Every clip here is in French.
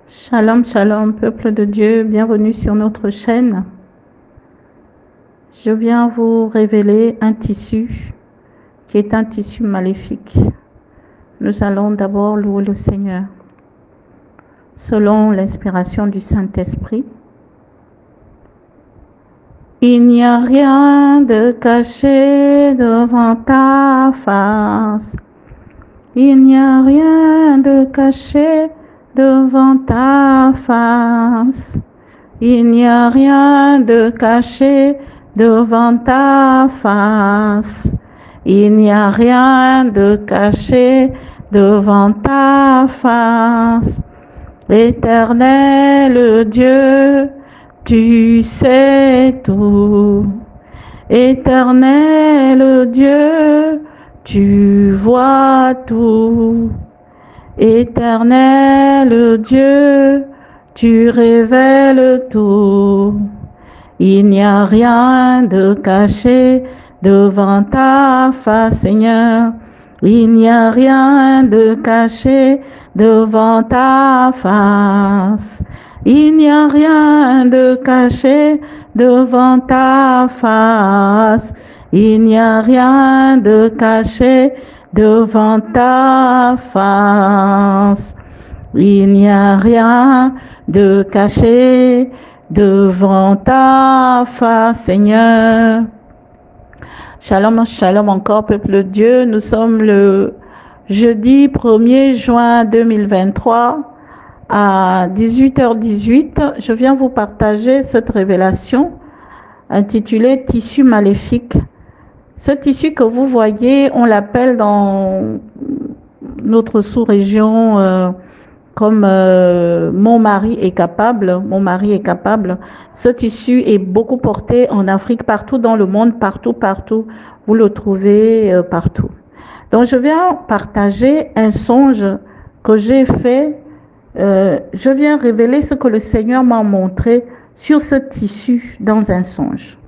Shalom, shalom, peuple de Dieu, bienvenue sur notre chaîne. Je viens vous révéler un tissu qui est un tissu maléfique. Nous allons d'abord louer le Seigneur. Selon l'inspiration du Saint-Esprit, il n'y a rien de caché devant ta face. Il n'y a rien de caché devant ta face. Il n'y a rien de caché devant ta face. Il n'y a rien de caché devant ta face. Éternel Dieu, tu sais tout. Éternel Dieu, tu vois tout. Éternel Dieu, tu révèles tout. Il n'y a rien de caché devant ta face, Seigneur. Il n'y a rien de caché devant ta face. Il n'y a rien de caché devant ta face. Il n'y a rien de caché devant ta face. Il n'y a rien de caché devant ta face, Seigneur. Shalom, shalom encore, peuple de Dieu. Nous sommes le jeudi 1er juin 2023 à 18h18. Je viens vous partager cette révélation intitulée « Tissu maléfique ». Ce tissu que vous voyez, on l'appelle dans notre sous-région comme mon mari est capable. Mon mari est capable. Ce tissu est beaucoup porté en Afrique, partout dans le monde, partout. Vous le trouvez partout. Donc je viens partager un songe que j'ai fait. Je viens révéler ce que le Seigneur m'a montré sur ce tissu dans un songe.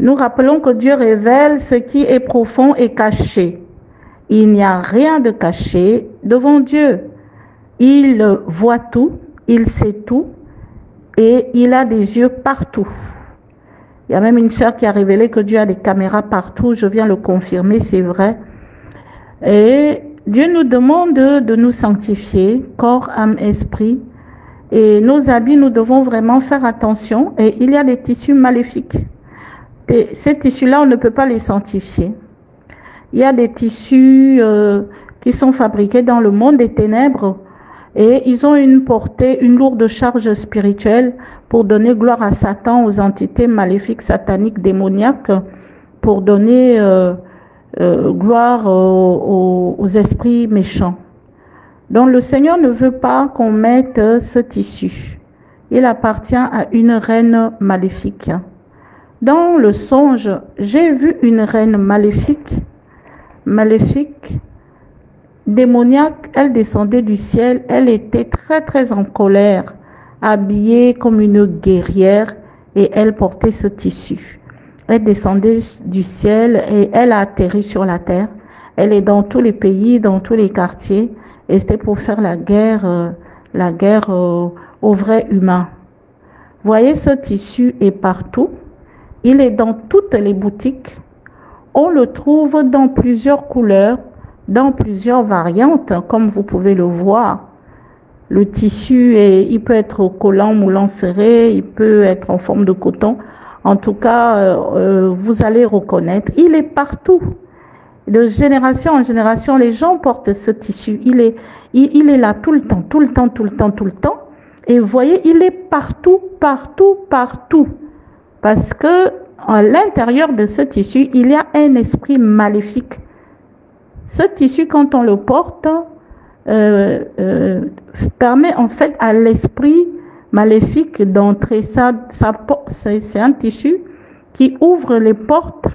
Nous rappelons que Dieu révèle ce qui est profond et caché. Il n'y a rien de caché devant Dieu. Il voit tout, il sait tout et il a des yeux partout. Il y a même une sœur qui a révélé que Dieu a des caméras partout. Je viens le confirmer, c'est vrai. Et Dieu nous demande de nous sanctifier, corps, âme, esprit. Et nos habits, nous devons vraiment faire attention. Et il y a des tissus maléfiques. Et ces tissus-là, on ne peut pas les sanctifier. Il y a des tissus qui sont fabriqués dans le monde des ténèbres et ils ont une portée, une lourde charge spirituelle pour donner gloire à Satan, aux entités maléfiques, sataniques, démoniaques, pour donner gloire aux esprits méchants. Donc le Seigneur ne veut pas qu'on mette ce tissu. Il appartient à une reine maléfique. Dans le songe, j'ai vu une reine maléfique, démoniaque. Elle descendait du ciel, elle était très en colère, habillée comme une guerrière et elle portait ce tissu. Elle descendait du ciel et elle a atterri sur la terre. Elle est dans tous les pays, dans tous les quartiers et c'était pour faire la guerre aux vrais humains. Voyez, ce tissu est partout. Il est dans toutes les boutiques. On le trouve dans plusieurs couleurs, dans plusieurs variantes, comme vous pouvez le voir. Le tissu, il peut être collant, moulant, serré, il peut être en forme de coton. En tout cas, vous allez reconnaître. Il est partout. De génération en génération, les gens portent ce tissu. Il est là tout le temps. Et vous voyez, il est partout. Parce que à l'intérieur de ce tissu, il y a un esprit maléfique. Ce tissu, quand on le porte, permet en fait à l'esprit maléfique d'entrer. C'est un tissu qui ouvre les portes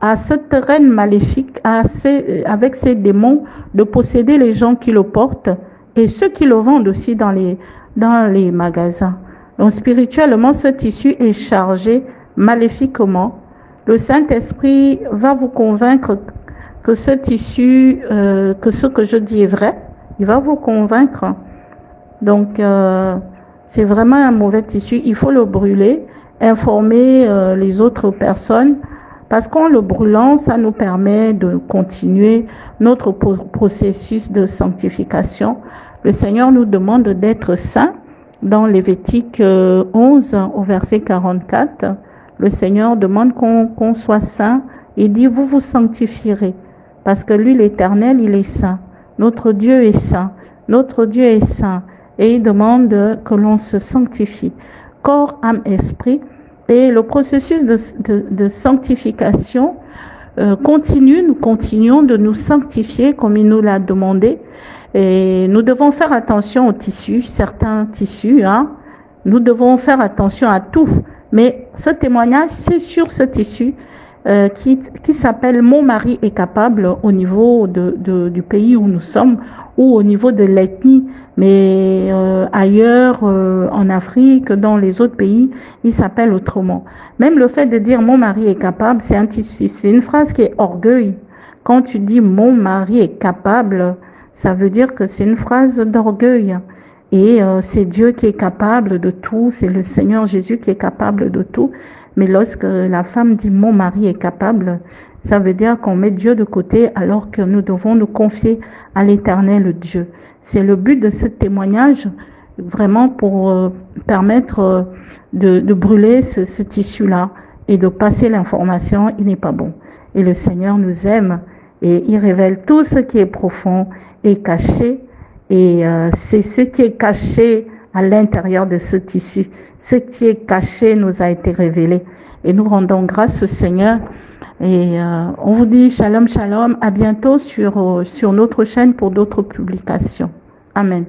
à cette reine maléfique, avec ses démons, de posséder les gens qui le portent et ceux qui le vendent aussi dans les magasins. Donc spirituellement, ce tissu est chargé maléfiquement. Le Saint-Esprit va vous convaincre que ce tissu, que ce que je dis est vrai. Il va vous convaincre Donc, c'est vraiment un mauvais tissu. Il faut le brûler, informer les autres personnes, parce qu'en le brûlant, ça nous permet de continuer notre processus de sanctification. Le Seigneur nous demande d'être saints. Dans Lévitique 11, au verset 44, le Seigneur demande qu'on soit saint. Il dit, vous vous sanctifierez, parce que lui, l'Éternel, il est saint. Notre Dieu est saint. Notre Dieu est saint. Et il demande que l'on se sanctifie, corps, âme, esprit. Et le processus de sanctification continue. Nous continuons de nous sanctifier comme il nous l'a demandé. Et nous devons faire attention aux tissus, certains tissus. Nous devons faire attention à tout. Mais ce témoignage, c'est sur ce tissu qui s'appelle « Mon mari est capable » au niveau du pays où nous sommes ou au niveau de l'ethnie. Mais ailleurs, en Afrique, dans les autres pays, il s'appelle autrement. Même le fait de dire « Mon mari est capable », c'est un tissu, c'est une phrase qui est orgueil. Quand tu dis « Mon mari est capable », ça veut dire que c'est une phrase d'orgueil. Et c'est Dieu qui est capable de tout, c'est le Seigneur Jésus qui est capable de tout. Mais lorsque la femme dit « mon mari est capable », ça veut dire qu'on met Dieu de côté alors que nous devons nous confier à l'Éternel Dieu. C'est le but de ce témoignage, vraiment pour permettre de brûler ce tissu-là et de passer l'information, il n'est pas bon. Et le Seigneur nous aime et il révèle tout ce qui est profond et caché. Et c'est ce qui est caché à l'intérieur de ce tissu. Ce qui est caché nous a été révélé. Et nous rendons grâce au Seigneur. Et on vous dit shalom, shalom. À bientôt sur notre chaîne pour d'autres publications. Amen.